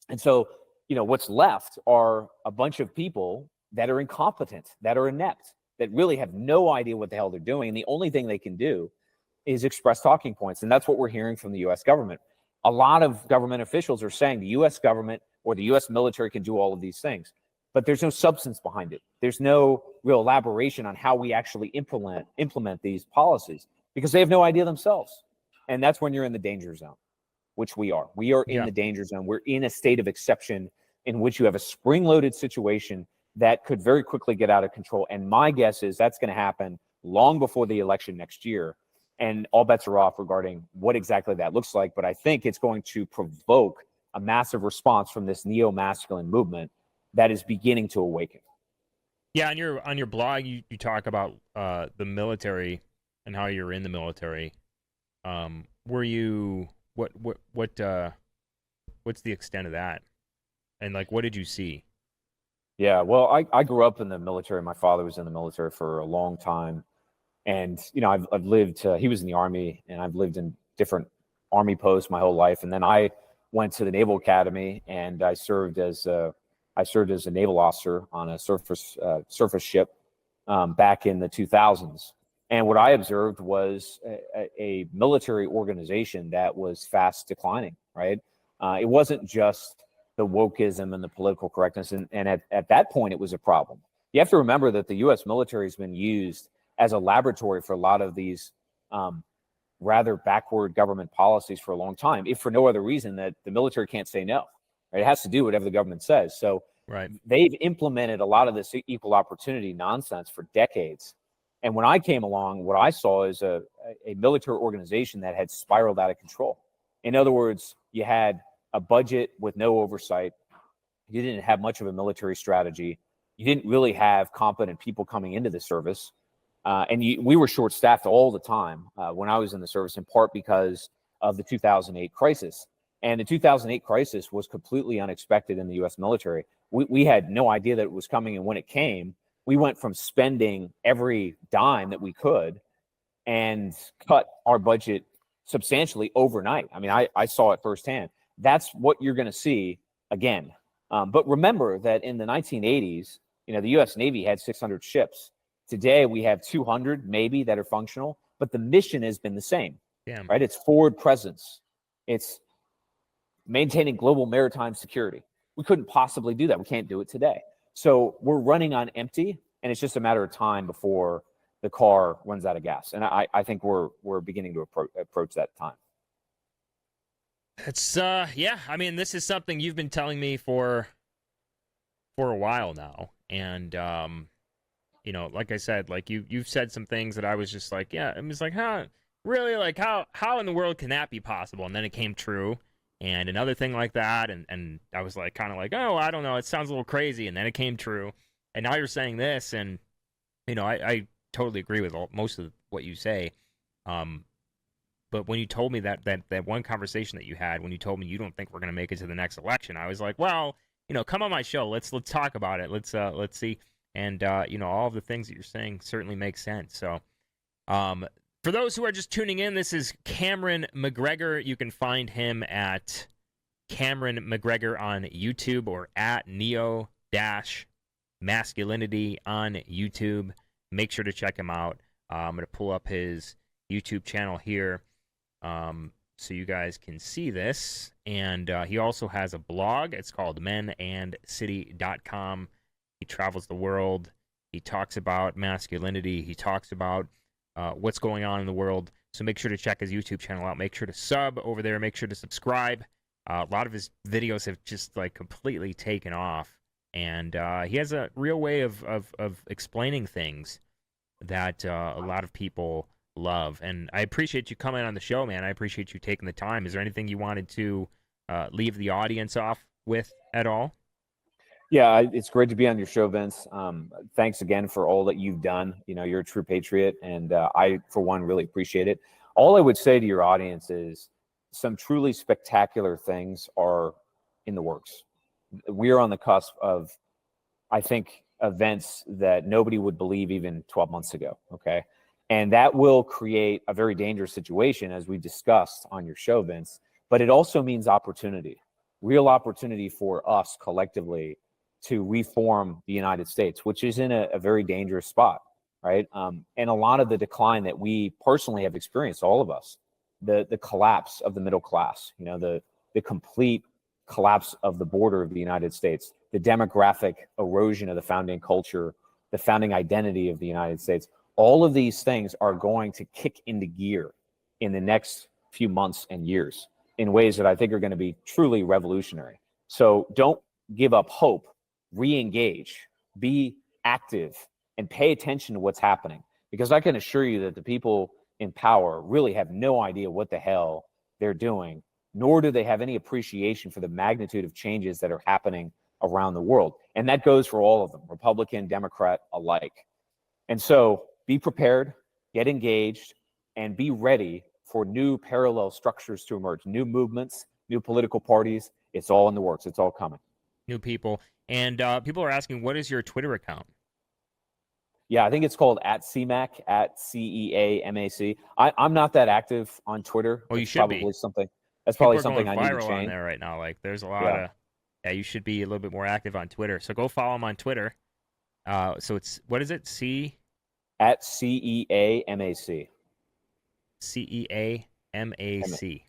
And so, what's left are a bunch of people that are incompetent, that are inept, that really have no idea what the hell they're doing. And the only thing they can do is express talking points. And that's what we're hearing from the U.S. government. A lot of government officials are saying the U.S. government or the U.S. military can do all of these things, but there's no substance behind it. There's no real elaboration on how we actually implement these policies because they have no idea themselves. And that's when you're in the danger zone, which we are. We are in the danger zone. We're in a state of exception in which you have a spring-loaded situation that could very quickly get out of control. And my guess is that's going to happen long before the election next year. And all bets are off regarding what exactly that looks like. But I think it's going to provoke a massive response from this neo-masculine movement that is beginning to awaken. Yeah, on your blog, you talk about the military and how you're in the military. Were you what's the extent of that? And what did you see? Yeah, well, I grew up in the military. My father was in the military for a long time. And, I've lived, he was in the Army, and I've lived in different Army posts my whole life. And then I went to the Naval Academy, and I served as a naval officer on a surface ship back in the 2000s. And what I observed was a military organization that was fast declining, right? It wasn't just the wokeism and the political correctness. And at that point, it was a problem. You have to remember that the U.S. military has been used as a laboratory for a lot of these rather backward government policies for a long time, if for no other reason that the military can't say no. Right? It has to do whatever the government says. So they've implemented a lot of this equal opportunity nonsense for decades. And when I came along, what I saw is a military organization that had spiraled out of control. In other words, you had a budget with no oversight. You didn't have much of a military strategy. You didn't really have competent people coming into the service. We were short-staffed all the time when I was in the service, in part because of the 2008 crisis. And the 2008 crisis was completely unexpected in the U.S. military. We had no idea that it was coming, and when it came, we went from spending every dime that we could and cut our budget substantially overnight. I mean, I saw it firsthand. That's what you're going to see again. But remember that in the 1980s, the U.S. Navy had 600 ships. Today, we have 200 maybe that are functional, but the mission has been the same, right? It's forward presence. It's maintaining global maritime security. We couldn't possibly do that. We can't do it today. So we're running on empty, and it's just a matter of time before the car runs out of gas. And I think we're beginning to approach that time. It's yeah. I mean, this is something you've been telling me for a while now, and like I said, you've said some things that I was just like, yeah, I was like, huh, really, how in the world can that be possible? And then it came true, and another thing like that, and I was like, kind of like, oh, I don't know, it sounds a little crazy, and then it came true, and now you're saying this, and I totally agree with most of what you say, but when you told me that one conversation that you had, when you told me you don't think we're going to make it to the next election, I was like, well, come on my show, let's talk about it, let's see. And, all of the things that you're saying certainly make sense. So for those who are just tuning in, this is Cameron McGregor. You can find him at Cameron McGregor on YouTube, or at Neo-Masculinity on YouTube. Make sure to check him out. I'm going to pull up his YouTube channel here so you guys can see this. And he also has a blog. It's called menandcity.com. He travels the world. He talks about masculinity. He talks about what's going on in the world. So make sure to check his YouTube channel out. Make sure to sub over there. Make sure to subscribe. A lot of his videos have just like completely taken off. And he has a real way of explaining things that a lot of people love. And I appreciate you coming on the show, man. I appreciate you taking the time. Is there anything you wanted to leave the audience off with at all? Yeah, it's great to be on your show, Vince. Thanks again for all that you've done. You know, you're a true patriot, and I, for one, really appreciate it. All I would say to your audience is some truly spectacular things are in the works. We are on the cusp of, I think, events that nobody would believe even 12 months ago, okay? And that will create a very dangerous situation, as we discussed on your show, Vince, but it also means opportunity, real opportunity for us collectively to reform the United States, which is in a very dangerous spot, right? And a lot of the decline that we personally have experienced, all of us, the collapse of the middle class, you know, the complete collapse of the border of the United States, the demographic erosion of the founding culture, the founding identity of the United States, all of these things are going to kick into gear in the next few months and years in ways that I think are going to be truly revolutionary. So don't give up hope. Re-engage, be active, and pay attention to what's happening. Because I can assure you that the people in power really have no idea what the hell they're doing, nor do they have any appreciation for the magnitude of changes that are happening around the world. And that goes for all of them, Republican, Democrat alike. And so be prepared, get engaged, and be ready for new parallel structures to emerge, new movements, new political parties. It's all in the works. It's all coming. New people. And people are asking, what is your Twitter account? Yeah, I think it's called at CMAC, at CEAMAC. I'm not that active on Twitter. Well, you That's should probably be. something. That's People probably are something going I need to viral on change. there right now. Like, there's a lot Yeah. of, yeah, you should be a little bit more active on Twitter. So go follow him on Twitter. So it's, what is it? At CEAMAC. CEAMAC.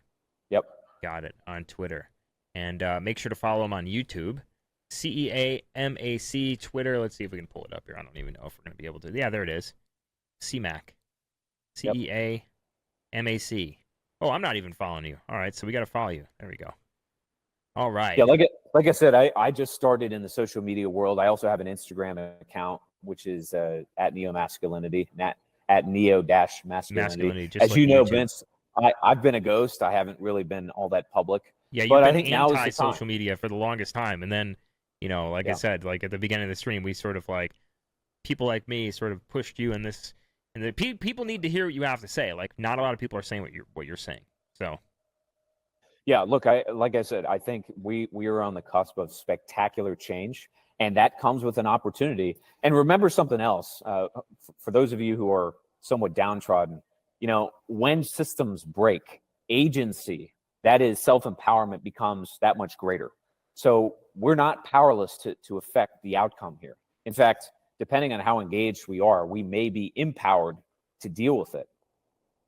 Yep. Got it, on Twitter. And make sure to follow him on YouTube. CEAMAC, Twitter. Let's see if we can pull it up here. I don't even know if we're going to be able to. Yeah, there it is. CMAC. CEAMAC. Oh, I'm not even following you. All right, so we got to follow you. There we go. All right. Yeah, like I said, I just started in the social media world. I also have an Instagram account, which is at Neo-Masculinity, at Neo-Masculinity. Just As like you know, YouTube. Vince, I've been a ghost. I haven't really been all that public. Yeah, you've but I been think now is the anti-social time. media for the longest time. And then, you know, like I Yeah. said, like at the beginning of the stream, we sort of like, people like me sort of pushed you in this. And the people need to hear what you have to say. Like, not a lot of people are saying what you're saying. So, Yeah, look, like I said, I think we are on the cusp of spectacular change, and that comes with an opportunity. And remember something else, for those of you who are somewhat downtrodden, you know, when systems break, agency, that is self-empowerment, becomes that much greater. So we're not powerless to affect the outcome here. In fact, depending on how engaged we are, we may be empowered to deal with it.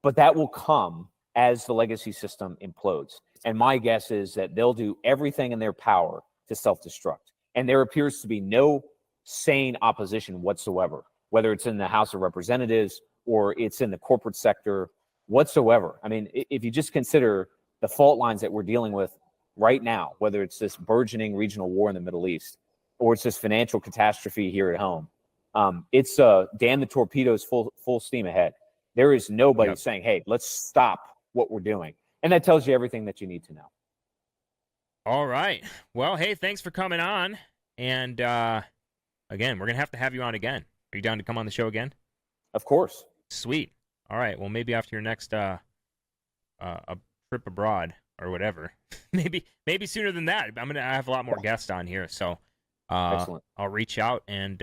But that will come as the legacy system implodes. And my guess is that they'll do everything in their power to self-destruct. And there appears to be no sane opposition whatsoever, whether it's in the House of Representatives or it's in the corporate sector whatsoever. I mean, if you just consider the fault lines that we're dealing with right now, whether it's this burgeoning regional war in the Middle East or it's this financial catastrophe here at home, it's damn the torpedoes, full steam ahead. There is nobody saying, hey, let's stop what we're doing. And that tells you everything that you need to know. all right. Well, hey, thanks for coming on. And again, we're going to have you on again. Are you down to come on the show again? Of course. Sweet. All right. Well, maybe after your next a trip abroad or whatever. maybe sooner than that. I have a lot more guests on here, so Excellent. I'll reach out. And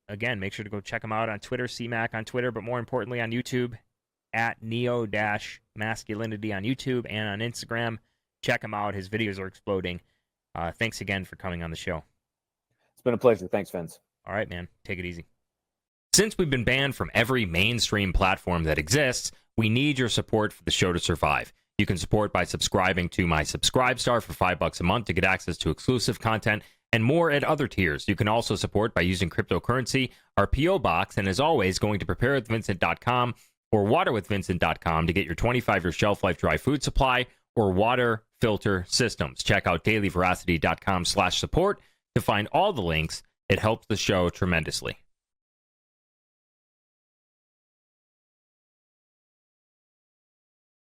again, make sure to go check them out on Twitter, CMAC on Twitter, but more importantly on YouTube, at Neo-Masculinity on YouTube and on Instagram. Check him out. His videos are exploding. Thanks again for coming on the show. It's been a pleasure. Thanks, Vince. All right, man. Take it easy. Since we've been banned from every mainstream platform that exists, we need your support for the show to survive. You can support by subscribing to my Subscribe Star for $5 a month to get access to exclusive content and more at other tiers. You can also support by using cryptocurrency, our P.O. Box, and as always, going to preparewithvincent.com or waterwithvincent.com to get your 25-year shelf life dry food supply or water filter systems. Check out dailyveracity.com/support to find all the links. It helps the show tremendously.